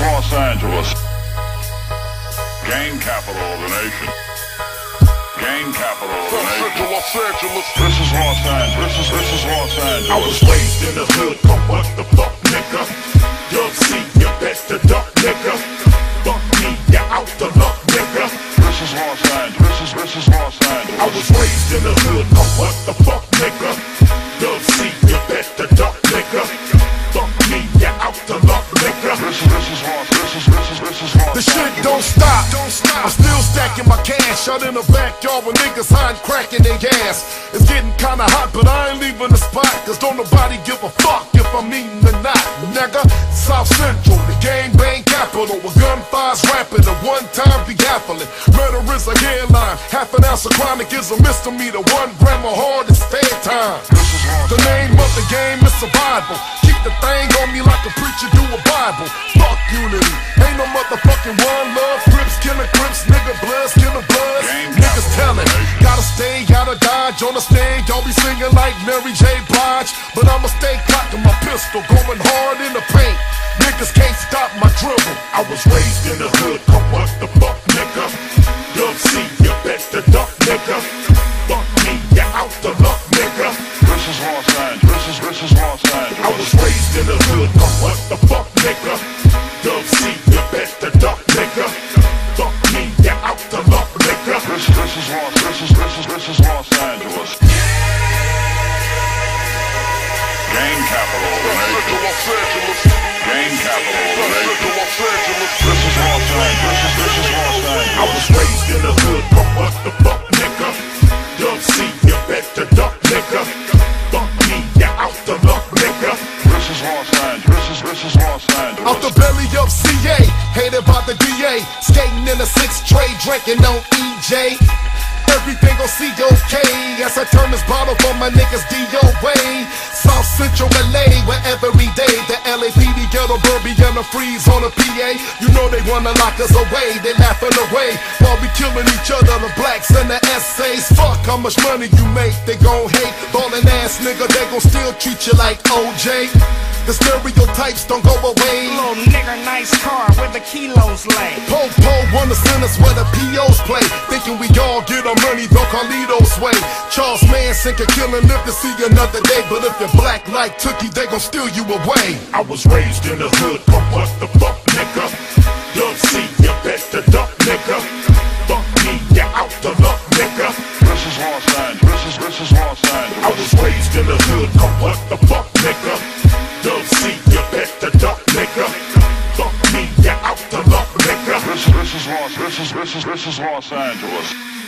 Los Angeles, gang capital of the nation. Gang capital of the nation. Los Angeles. This is Los Angeles. This is Los Angeles. I was raised in the hood, come what the fuck, nigga. You'll see, you better duck, nigga. Fuck me, you out the luck, nigga. This is Los Angeles. This is Los Angeles. I was raised in the hood, come what the fuck, nigga. You'll see, you better duck, nigga. Fuck me, you out the luck, nigga. This is Los. The shit don't stop. I'm still stacking my cash out in the backyard with niggas hiding cracking their gas. It's getting kinda hot, but I ain't leaving the spot, cause don't nobody give a fuck if I'm eating or not, nigga. South Central, the gang bang capital, with gunfires rapping at one time be gaffling. Murder is a hairline, half an ounce of chronic is a misdemeanor, 1 gram of hard is fair time. The name of the game is survival. Keep the thing on me like a preacher do a Bible. Fuck unity, ain't no motherfucking one love. Crips killing crips, nigga bloods killing bloods. Niggas telling, gotta stay, gotta dodge. On the stage, y'all be singing like Mary J. Blige, but I'ma stay cocking my pistol, going hard in the paint. Niggas can't stop my dribble. I was raised in the hood, come what the fuck, nigga. You'll see, you better duck, nigga. Fuck me, you out the luck, nigga. This is Los Angeles. This is Los Angeles. I was raised in the hood, come what the fuck, nigga. You'll see, you better duck, nigga. Fuck me, you out the luck, nigga. This is Los Angeles. Gang capital of the nation. Gang capital of the nation. This is Los Angeles. This is Los Angeles. I was raised in the hood, come what the fuck, nigga. You'll see, you better duck, nigga. Fuck me, you out the luck, nigga. This is Los Angeles. This is Los Angeles. Out the belly of CA, hated by the DA. Skating in a 6 tray, drinking on EJ. Everything gon' see okay as I turn this bottle for my niggas DOA. South Central LA, where every day the LAPD get a Burby and a freeze on a PA. You know they wanna lock us away, they laughing away while we killing each other, the blacks and the essays. Fuck how much money you make, they gon' hate. Ballin' ass nigga, they gon' still treat you like OJ. The stereotypes don't go away. Little nigga, nice car where the kilos lay. Po wanna send us where the POs play, thinking we all get our money the Carlito's way. Charles Manson can kill and live to see another day, but if you're black like Tookie, they gon' steal you away. I was raised in the hood, come what the fuck, nigga. You'll see, you better duck, nigga. Fuck me, you out the luck, nigga. This is Los Angeles. This is Los Angeles. I was raised in the hood, come what the fuck, nigga. You'll see, you better duck, nigga. Fuck me, you out the luck, nigga. This is Los Angeles.